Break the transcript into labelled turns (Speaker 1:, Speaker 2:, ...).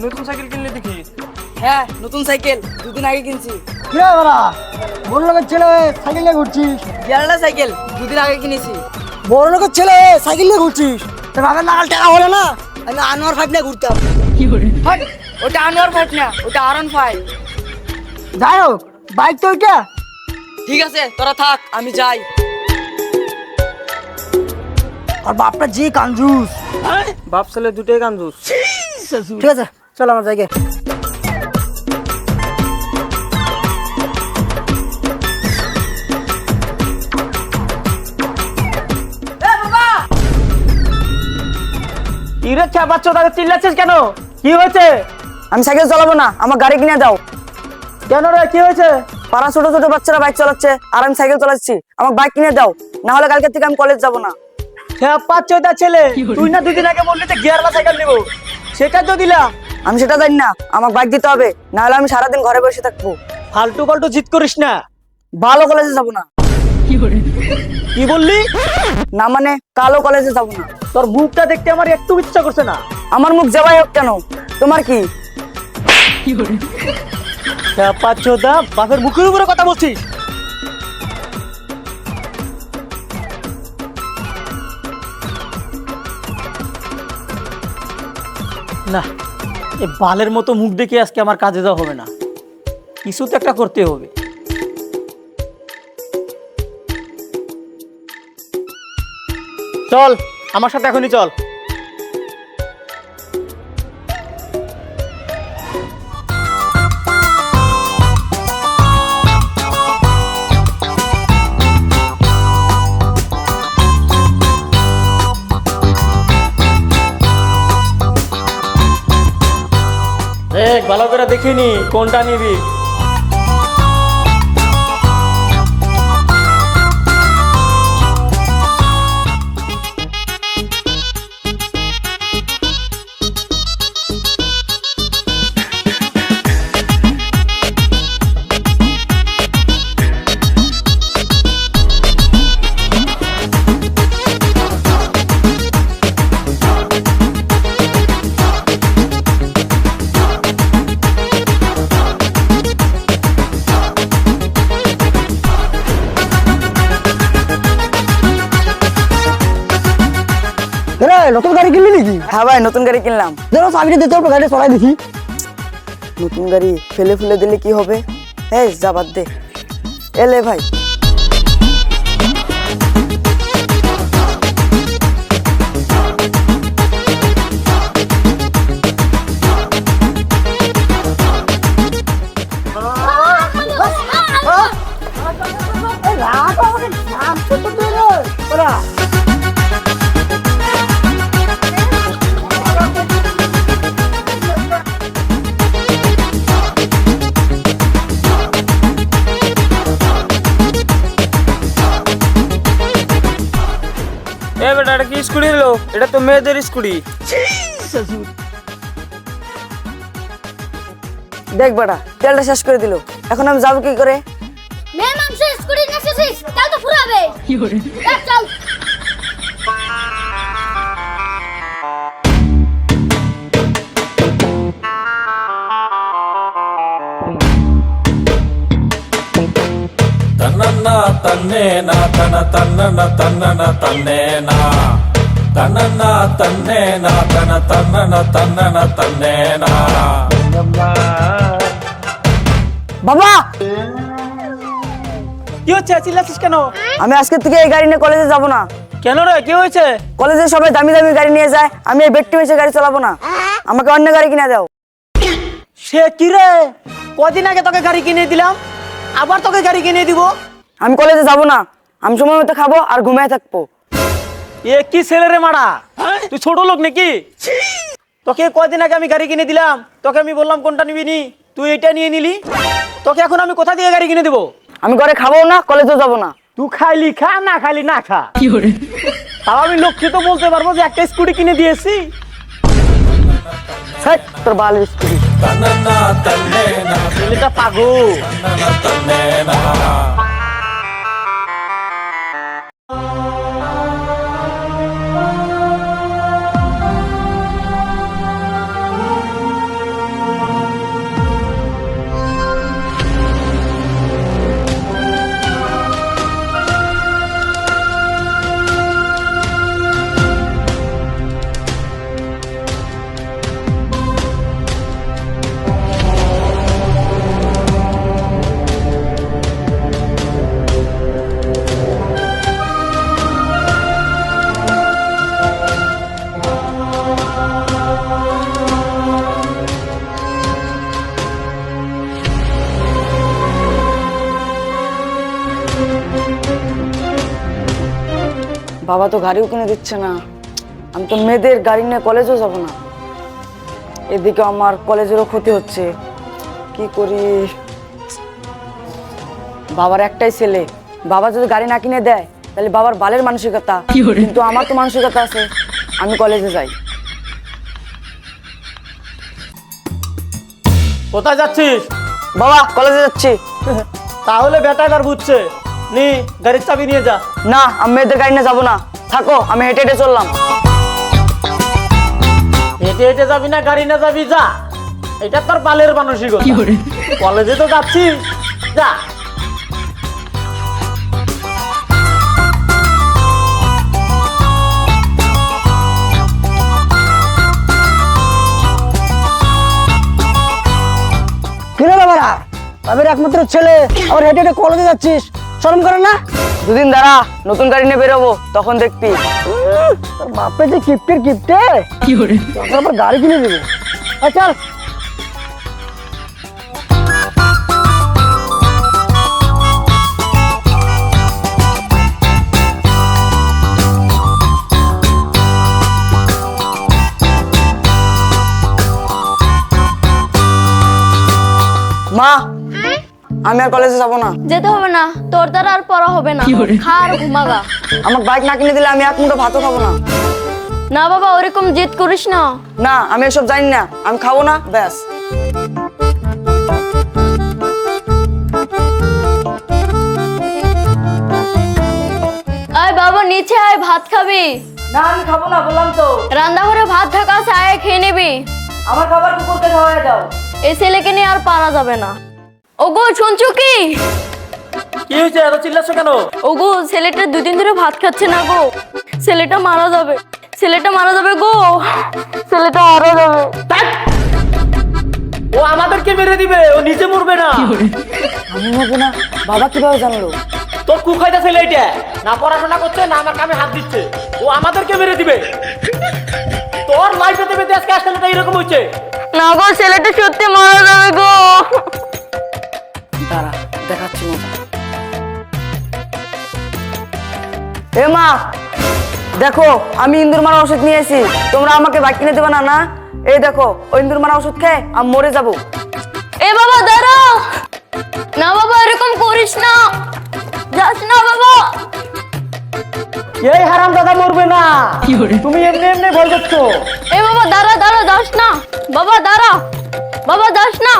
Speaker 1: নতুন সাইকেল কিনলে দেখি।
Speaker 2: হ্যাঁ, নতুন সাইকেল 2 দিন আগে কিনছি।
Speaker 3: কি রে বাড়া, বড় লোকের ছেলে সাইকেল নিয়ে ঘুরছিস?
Speaker 2: গিয়ারলা সাইকেল 2 দিন আগে কিনেছি।
Speaker 3: বড় লোকের ছেলে সাইকেল নিয়ে ঘুরছিস? তোর বাবার নাগাল টাকা হলো না? আমি আনোয়ার 5 নিয়ে ঘুরতাম।
Speaker 2: হট, ওটা আনোয়ার 5 না, ওটা আরন 5।
Speaker 3: যাই হোক, বাইক তো ওইটা।
Speaker 2: ঠিক আছে, তোরা থাক, আমি যাই।
Speaker 3: আর বাপটা যে কাঞ্জুস।
Speaker 1: বাপ ছেলে দুটোই কাঞ্জুস।
Speaker 3: ঠিক আছে, চল আমার জায়গায়।
Speaker 1: কি রে চাপাচ্ছ, তাকে চিল্লাচ্ছিস কেন? কি হয়েছে?
Speaker 2: আমি সাইকেল চালাবো না, আমার গাড়ি কিনে দাও।
Speaker 1: কেন রে, কি হয়েছে?
Speaker 2: পাড়া ছোট ছোট বাচ্চারা বাইক চালাচ্ছে আর আমি সাইকেল চালাচ্ছি, আমার বাইক কিনে দাও, না হলে কালকে থেকে আমি কলেজ যাব না।
Speaker 1: চাপাচ্ছ তা ছেলে, তুই না 2 দিন আগে বললি যে গিয়ারওয়ালা সাইকেল নিব, সেটা তো দিলাম।
Speaker 2: আমি সেটা জানি না, আমার বাইক দিতে হবে, না হলে আমি সারাদিন ঘরে বসে থাকবো।
Speaker 1: ফালতু ফালতু জিদ করিস না।
Speaker 2: ভালো কলেজে যাব না।
Speaker 1: কি বললি?
Speaker 2: না মানে কালো কলেজে যাব না।
Speaker 1: তোর মুখটা দেখতে আমার একটু ইচ্ছা করছে না।
Speaker 2: আমার মুখ যাওয়াই হোক কেন, তোমার কি?
Speaker 1: চাপাচ্ছ দা, বাপের মুখের উপরে কথা বলছিস? না, এই বালের মতো মুখ দেখে আজকে আমার কাজে যাওয়া হবে না, কিছু তো একটা করতে হবে। চল আমার সাথে এখনই চল। দেখ ভালো করে দেখিনি কোনটা নিবি।
Speaker 3: নতুন গাড়ি কিনলি নাকি?
Speaker 2: হ্যাঁ ভাই, নতুন গাড়ি কিনলাম।
Speaker 3: ধরো চাবিটা দিতে হবে, গাড়ি চলাই দেখি।
Speaker 2: নতুন গাড়ি ফেলে ফুলে দিলে কি হবে? এই যা বাদ দে, এলে ভাই।
Speaker 1: এ বেটা, এটা কি স্কুটি হলো? এটা তো মেয়েদের স্কুটি।
Speaker 2: দেখ বেটা, তেলটা শেষ করে দিল, এখন আমি যাবো কি করে?
Speaker 4: মেয়ে মানুষ স্কুটি নেছিস, তাও তো ফুরাবে। কি করে? চল।
Speaker 5: ತನ್ನನ್ನ ತನ್ನೇನ ತನ ತನ್ನನ ತನ್ನನ ತನ್ನೇನ ತನ್ನನ್ನ ತನ್ನೇನ ತನ ತನ್ನನ ತನ್ನನ ತನ್ನೇನ
Speaker 2: বাবা,
Speaker 1: কি হচ্ছে, চিল্লাচ্ছিস কেন?
Speaker 2: আমি আজকে থেকে এই গাড়ি নিয়ে কলেজে যাব না।
Speaker 1: কেন রে, কি হয়েছে?
Speaker 2: কলেজে সবাই দামি দামি গাড়ি নিয়ে যায়, আমি এই বেট্টি মেশে গাড়ি চালাবো না, আমাকে অন্য গাড়ি কিনে দাও।
Speaker 1: সে কি রে, কদিন আগে তোকে গাড়ি কিনে দিলাম, আবার তোকে গাড়ি কিনে দিব?
Speaker 2: আমি কলেজে যাব না, আমি সময় মতো খাবো আর ঘুমিয়ে থাকবো।
Speaker 1: এ কি ছেলে রে মারা, তুই ছোট লোক নাকি? তোকে কদিন আগে আমি গাড়ি কিনে দিলাম, তোকে আমি বললাম কোনটা নিবি নি, তুই এটা নিয়ে নিলি, তোকে এখন আমি কোথা দিয়ে গাড়ি কিনে দেবো?
Speaker 2: আমি ঘরে খাবো না, কলেজেও যাব না।
Speaker 1: তুই খাইলি খা, না খাইলি না খা। তাও আমি লক্ষ্যে তো বলতে পারবো যে একটা স্কুটি কিনে দিয়েছি।
Speaker 2: তোর বাল স্কুটি।
Speaker 5: ತನ್ನನ್ನ ತನ್ನೇನ
Speaker 1: ছেলেটা পাগল।
Speaker 5: ತನ್ನನ ತನ್ನೇನ
Speaker 2: বাবা তো গাড়িও কিনে দিচ্ছে না, আমি তো মেয়েদের গাড়ি নিয়ে কলেজও যাব না, এদিকে আমার কলেজেরও ক্ষতি হচ্ছে, কি করি? বাবার একটাই ছেলে, বাবা যদি গাড়ি না কিনে দেয় তাহলে বাবার বালের মানসিকতা, কিন্তু আমার তো মানসিকতা আছে, আমি কলেজে যাই।
Speaker 1: কোথায় যাচ্ছিস?
Speaker 2: বাবা কলেজে যাচ্ছি।
Speaker 1: তাহলে বেটা এবার বুঝছে, নি গাড়ির চাবি নিয়ে যা।
Speaker 2: না, আমি মেয়েদের গাড়ি নিয়ে যাবো না, থাকো, আমি হেঁটে হেঁটে চললাম।
Speaker 1: হেঁটে হেঁটে যাবি না গাড়ি না যাবি, যা। এটা তোর বালের মানসিকতা। কলেজে তো যাচ্ছিস, যা।
Speaker 3: কিরে বাবারা, বাবার একমাত্র ছেলে, আবার হেঁটে হেঁটে কলেজে যাচ্ছিস, শরম করে না?
Speaker 2: দুদিন দাঁড়া, নতুন গাড়ি নিয়ে বেরোবো, তখন দেখবি।
Speaker 3: তোর বাপে যে কিপ্টের কিপ্টে, তোকে আবার গাড়ি কিনে দেবে। চল।
Speaker 2: মা, আমি আর কলেজে যাবো না।
Speaker 4: যেতে হবে না, তোর দ্বারা আর পড়া হবে না, খা আর ঘুমাগা।
Speaker 2: আমার বাইক না কিনে দিলে আমি এক মুঠো ভাতও খাবো না।
Speaker 4: না বাবা, ওরকম জেদ করিস না।
Speaker 2: না, আমি এসব জানি না, আমি খাবো না, ব্যাস।
Speaker 4: আয় বাবা, নিচে আয়, ভাত খাবি?
Speaker 2: না, আমি খাবো না, বললাম তো।
Speaker 4: রান্নাঘরে ভাত ঢাকা আছে, আয় খেয়ে নিবি।
Speaker 2: আমার খাবার কুকুরকে খাওয়াই দাও।
Speaker 4: এই ছেলেকে নিয়ে আর পারা যাবে না। ওগো শুনছো কি?
Speaker 1: কি হয়েছে, এত চিল্লাচ্ছ কেন?
Speaker 4: ওগো, ছেলেটা দুদিন ধরে ভাত খাচ্ছে না গো, ছেলেটা মারা যাবে, ছেলেটা মারা যাবে গো, ছেলেটা মারা যাবে।
Speaker 1: ও আমাদেরকে মেরে দিবে, ও নিজে মরবে না।
Speaker 2: আমি মরবো না? বাবা কিভাবে জানলো?
Speaker 1: তোর কুখাইটা ছেলে এটা, না পড়াশোনা করছে না আমার কামে হাত দিচ্ছে, ও আমাদেরকে মেরে দিবে। তোর লাইফে দেবে আজকে আসলে এরকম হচ্ছে।
Speaker 4: না গো, ছেলেটা সত্যি মারা যাবে গো।
Speaker 2: দাঁড়া, দেখাচ্ছি মজা। এ মা, দেখো, আমি ইন্দুর মারা ওষুধ নিয়ে এসেছি, তোমরা আমাকে বাইক কিনে দেবে না? না, এই দেখো, ওই ইন্দুর মারা ওষুধ খেয়ে আমি মরে যাবো।
Speaker 4: এ বাবা দাঁড়াও, না বাবা এরকম করিস না, যাস না বাবা।
Speaker 1: এই হারাম দাদা মরবে না, তুমি এমনি এমনি ভয় করছো।
Speaker 4: এ বাবা দাঁড়া দাঁড়া, যাস না বাবা, দাঁড়া বাবা, যাস না।